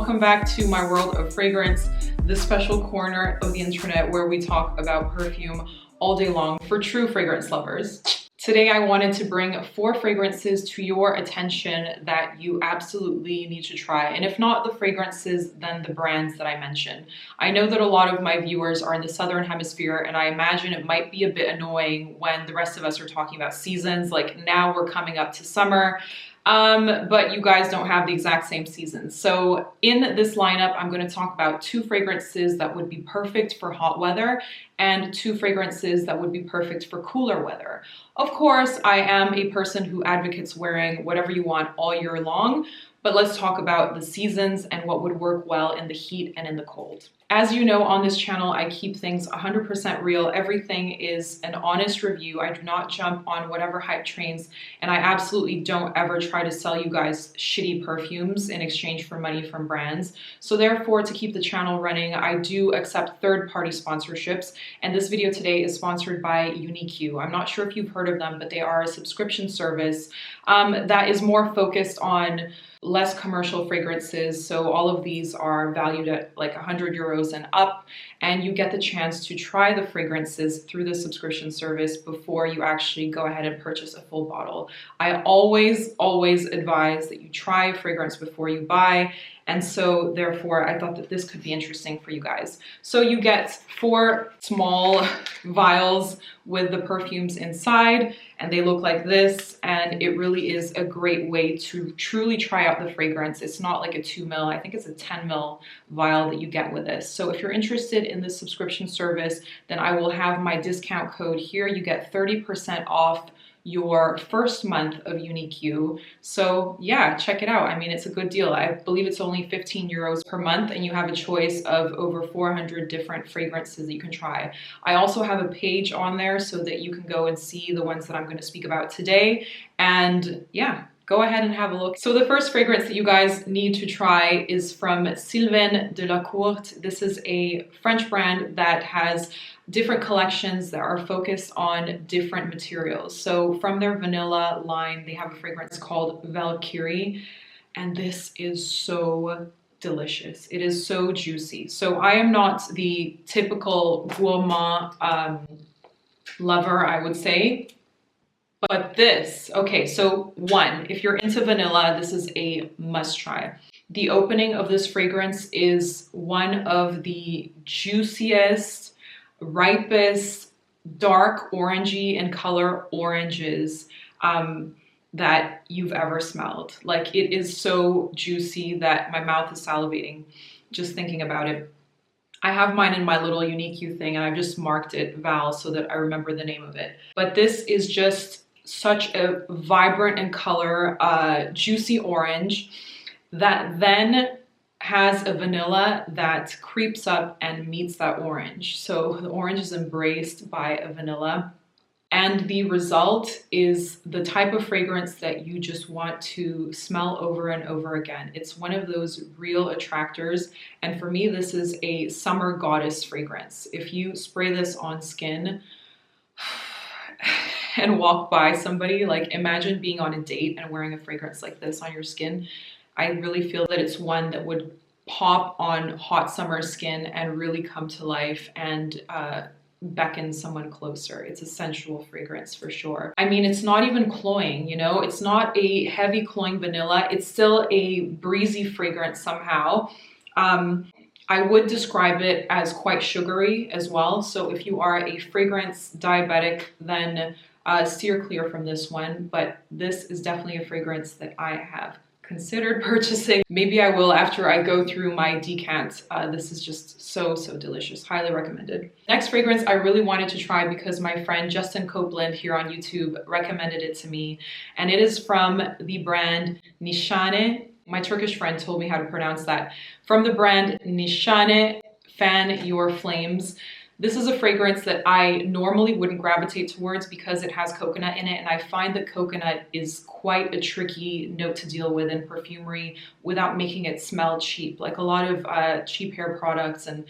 welcome back to my world of fragrance, the special corner of the internet where we talk about perfume all day long for true fragrance lovers. Today I wanted to bring 4 fragrances to your attention that you absolutely need to try. And if not the fragrances, then the brands that I mentioned. I know that a lot of my viewers are in the Southern Hemisphere, and I imagine it might be a bit annoying when the rest of us are talking about seasons. Like now we're coming up to summer. But you guys don't have the exact same seasons. So in this lineup, I'm going to talk about 2 fragrances that would be perfect for hot weather and 2 fragrances that would be perfect for cooler weather. Of course, I am a person who advocates wearing whatever you want all year long, but let's talk about the seasons and what would work well in the heat and in the cold. As you know, on this channel, I keep things 100% real. Everything is an honest review. I do not jump on whatever hype trains, and I absolutely don't ever try to sell you guys shitty perfumes in exchange for money from brands. So therefore, to keep the channel running, I do accept third-party sponsorships, and this video today is sponsored by Unisex. I'm not sure if you've heard of them, but they are a subscription service that is more focused on less commercial fragrances. So all of these are valued at like 100 euros and up, and you get the chance to try the fragrances through the subscription service before you actually go ahead and purchase a full bottle. I always advise that you try a fragrance before you buy, and so therefore I thought that this could be interesting for you guys. So you get 4 small vials with the perfumes inside, and they look like this, and it really is a great way to truly try out the fragrance. It's not like a 2 ml, I think it's a 10 ml vial that you get with this. So if you're interested in this subscription service, then I will have my discount code here. You get 30% off your first month of Unisex. So yeah, check it out. I mean, it's a good deal. I believe it's only 15 euros per month, and you have a choice of over 400 different fragrances that you can try. I also have a page on there so that you can go and see the ones that I'm going to speak about today. And yeah, go ahead and have a look. So the first fragrance that you guys need to try is from Sylvaine Delacourte. This is a French brand that has different collections that are focused on different materials. So from their vanilla line, they have a fragrance called Valkyrie, and this is so delicious. It is so juicy. So I am not the typical gourmand lover, I would say. But this, okay, so 1, if you're into vanilla, this is a must try. The opening of this fragrance is one of the juiciest, ripest, dark orangey in color oranges that you've ever smelled. Like, it is so juicy that my mouth is salivating just thinking about it. I have mine in my little Unisex thing, and I've just marked it Val so that I remember the name of it. But this is just such a vibrant in color, juicy orange that then has a vanilla that creeps up and meets that orange. So the orange is embraced by a vanilla, and the result is the type of fragrance that you just want to smell over and over again. It's one of those real attractors, and for me this is a summer goddess fragrance. If you spray this on skin and walk by somebody, like imagine being on a date and wearing a fragrance like this on your skin. I really feel that it's one that would pop on hot summer skin and really come to life and beckon someone closer. It's a sensual fragrance for sure. I mean, it's not even cloying, you know? It's not a heavy cloying vanilla. It's still a breezy fragrance somehow. I would describe it as quite sugary as well. So if you are a fragrance diabetic, then steer clear from this one. But this is definitely a fragrance that I have considered purchasing. Maybe I will after I go through my decant. This is just so delicious. Highly recommended. Next fragrance I really wanted to try because my friend Justin Copeland here on YouTube recommended it to me, and it is from the brand Nishane. My Turkish friend told me how to pronounce that. From the brand Nishane, Fan Your Flames. This is a fragrance that I normally wouldn't gravitate towards because it has coconut in it, and I find that coconut is quite a tricky note to deal with in perfumery without making it smell cheap. Like a lot of cheap hair products and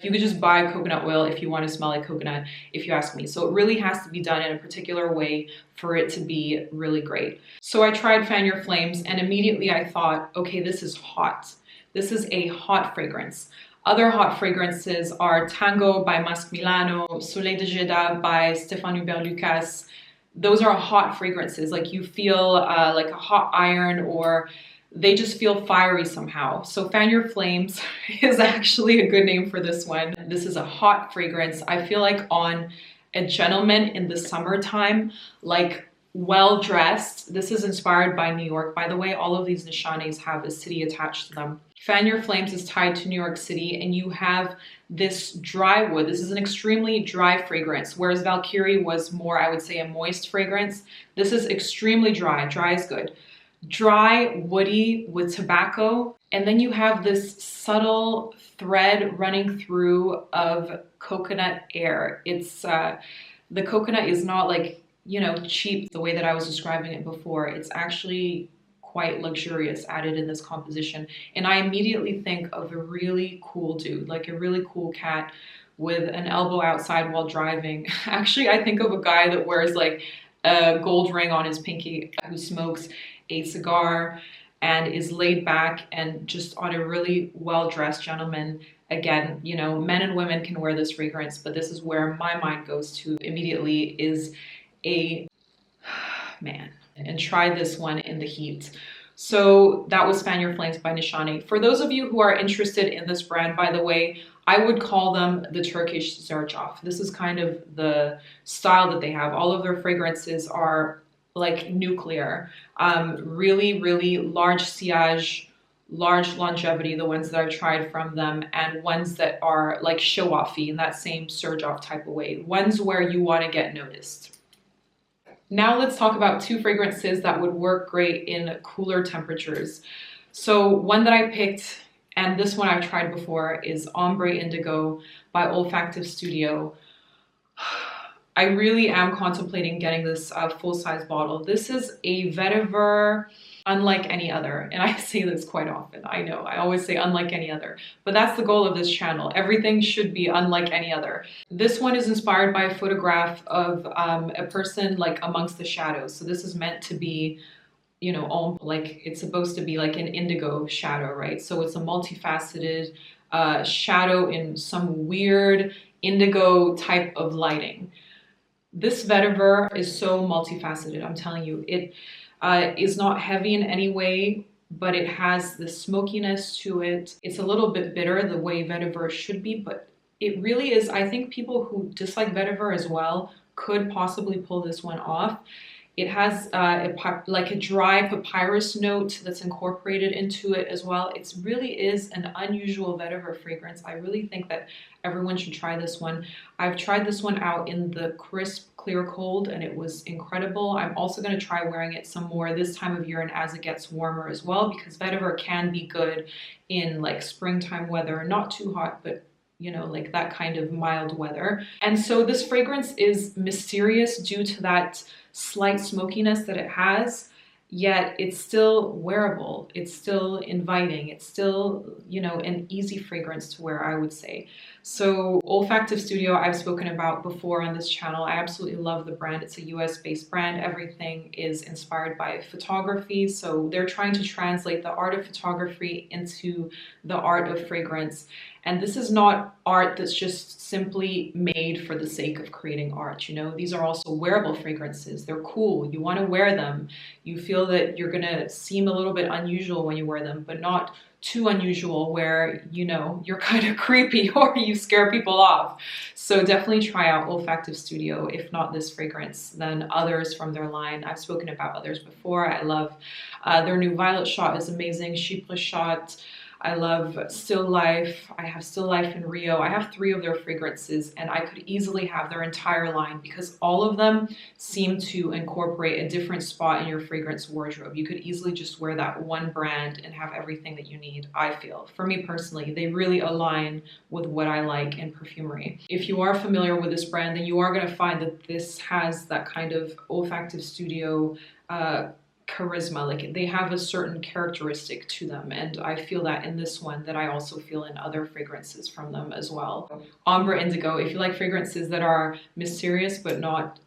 You could just buy coconut oil if you want to smell like coconut, if you ask me. So it really has to be done in a particular way for it to be really great. So I tried Fan Your Flames and immediately I thought, okay, this is hot. This is a hot fragrance. Other hot fragrances are Tango by Masque Milano, Soleil de Jeddah by Stéphane Hubert Lucas. Those are hot fragrances. Like you feel like a hot iron, or they just feel fiery somehow. So Fan Your Flames is actually a good name for this one. This is a hot fragrance. I feel like on a gentleman in the summertime, like well dressed. This is inspired by New York, by the way. All of these Nishanes have a city attached to them. Fan Your Flames is tied to New York City, and you have this dry wood. This is an extremely dry fragrance, whereas Valkyrie was more, I would say, a moist fragrance. This is extremely dry. Dry is good. Dry, woody with tobacco, and then you have this subtle thread running through of coconut air. It's the coconut is not like, you know, cheap the way that I was describing it before. It's actually quite luxurious added in this composition, and I immediately think of a really cool dude, like a really cool cat with an elbow outside while driving. Actually, I think of a guy that wears like a gold ring on his pinky, who smokes a cigar and is laid back and just on a really well-dressed gentleman. Again, you know, men and women can wear this fragrance, but this is where my mind goes to immediately, is a man. And try this one in the heat. So that was Fan Your Flames by Nishane. For those of you who are interested in this brand, by the way, I would call them the Turkish Xerjoff. This is kind of the style that they have. All of their fragrances are like nuclear, really, really large sillage, large longevity, the ones that I've tried from them, and ones that are like show-offy in that same Xerjoff type of way, ones where you want to get noticed. Now let's talk about two fragrances that would work great in cooler temperatures. So one that I picked, and this one I've tried before, is Ombre Indigo by Olfactive Studio. I really am contemplating getting this full-size bottle. This is a vetiver unlike any other, and I say this quite often. I know, I always say unlike any other, but that's the goal of this channel. Everything should be unlike any other. This one is inspired by a photograph of a person like amongst the shadows. So this is meant to be, you know, like it's supposed to be like an indigo shadow, right? So it's a multifaceted shadow in some weird indigo type of lighting. This vetiver is so multifaceted, I'm telling you. It is not heavy in any way, but it has the smokiness to it. It's a little bit bitter the way vetiver should be, but it really is. I think people who dislike vetiver as well could possibly pull this one off. It has like a dry papyrus note that's incorporated into it as well. It really is an unusual vetiver fragrance. I really think that everyone should try this one. I've tried this one out in the crisp, clear cold, and it was incredible. I'm also going to try wearing it some more this time of year and as it gets warmer as well, because vetiver can be good in like springtime weather, not too hot, but you know, like that kind of mild weather. And so this fragrance is mysterious due to that slight smokiness that it has, yet it's still wearable. It's still inviting. It's still, you know, an easy fragrance to wear, I would say. So Olfactive Studio, I've spoken about before on this channel. I absolutely love the brand. It's a US-based brand. Everything is inspired by photography. So they're trying to translate the art of photography into the art of fragrance. And this is not art that's just simply made for the sake of creating art, you know? These are also wearable fragrances. They're cool. You want to wear them. You feel that you're going to seem a little bit unusual when you wear them, but not too unusual where, you know, you're kind of creepy or you scare people off. So definitely try out Olfactive Studio. If not this fragrance, then others from their line. I've spoken about others before. I love their new Violet Shot is amazing. Chypre Shot. I love Still Life. I have Still Life in Rio. I have 3 of their fragrances, and I could easily have their entire line because all of them seem to incorporate a different spot in your fragrance wardrobe. You could easily just wear that one brand and have everything that you need, I feel. For me personally, they really align with what I like in perfumery. If you are familiar with this brand, then you are going to find that this has that kind of Olfactive Studio charisma, like they have a certain characteristic to them, and I feel that in this one that I also feel in other fragrances from them as well. Ombre Indigo, if you like fragrances that are mysterious but not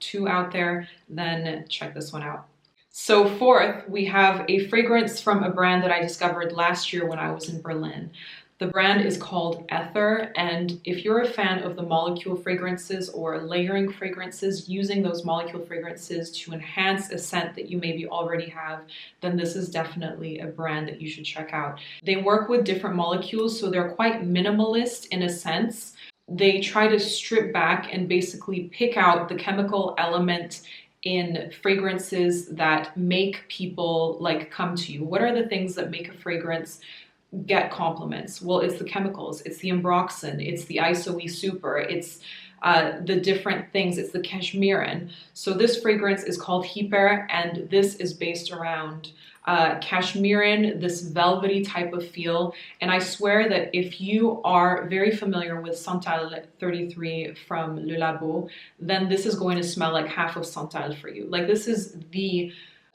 too out there, then check this one out. So fourth, we have a fragrance from a brand that I discovered last year when I was in Berlin. The brand is called Æther, and if you're a fan of the molecule fragrances or layering fragrances, using those molecule fragrances to enhance a scent that you maybe already have, then this is definitely a brand that you should check out. They work with different molecules, so they're quite minimalist in a sense. They try to strip back and basically pick out the chemical element in fragrances that make people like come to you. What are the things that make a fragrance get compliments? Well, it's the chemicals, it's the ambroxan, it's the isoe super, it's the different things, it's the cashmerean. So this fragrance is called Hypær, and this is based around cashmerean, this velvety type of feel. And I swear that if you are very familiar with Santal 33 from Le Labo, then this is going to smell like half of Santal for you. Like this is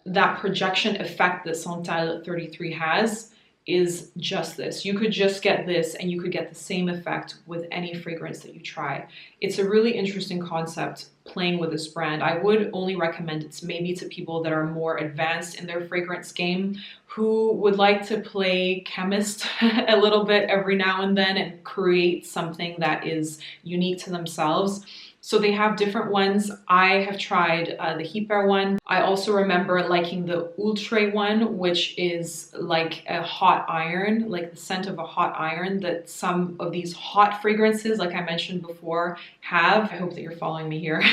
that projection effect that Santal 33 has is just this. You could just get this and you could get the same effect with any fragrance that you try. It's a really interesting concept playing with this brand. I would only recommend it maybe to people that are more advanced in their fragrance game, who would like to play chemist a little bit every now and then and create something that is unique to themselves. So they have different ones. I have tried the Hypær one. I also remember liking the Ultra one, which is like a hot iron, like the scent of a hot iron that some of these hot fragrances, like I mentioned before, have. I hope that you're following me here.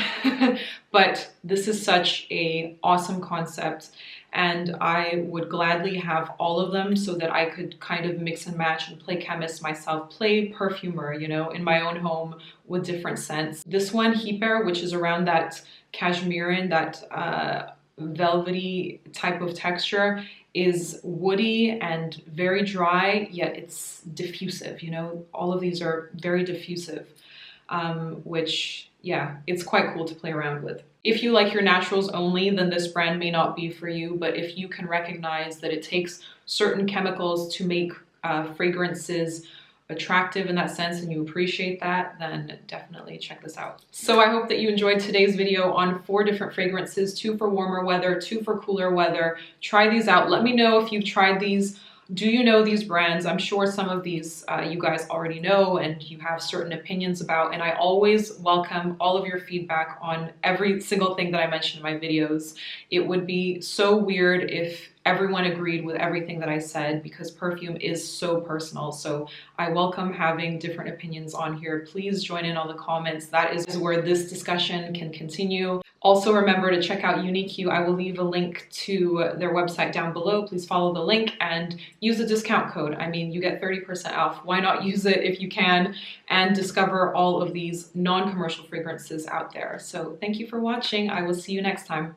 But this is such an awesome concept, and I would gladly have all of them so that I could kind of mix and match and play chemist myself, play perfumer, you know, in my own home with different scents. This one, Hypær, which is around that cashmerean, that velvety type of texture, is woody and very dry, yet it's diffusive, you know. All of these are very diffusive, which, yeah, it's quite cool to play around with. If you like your naturals only, then this brand may not be for you, but if you can recognize that it takes certain chemicals to make fragrances attractive in that sense and you appreciate that, then definitely check this out. So I hope that you enjoyed today's video on 4 different fragrances, 2 for warmer weather, 2 for cooler weather. Try these out. Let me know if you've tried these. Do you know these brands? I'm sure some of these you guys already know and you have certain opinions about, and I always welcome all of your feedback on every single thing that I mentioned in my videos. It would be so weird if everyone agreed with everything that I said, because perfume is so personal. So I welcome having different opinions on here. Please join in on the comments. That is where this discussion can continue. Also remember to check out UniQ. I will leave a link to their website down below. Please follow the link and use the discount code. I mean, you get 30% off. Why not use it if you can and discover all of these non-commercial fragrances out there. So thank you for watching. I will see you next time.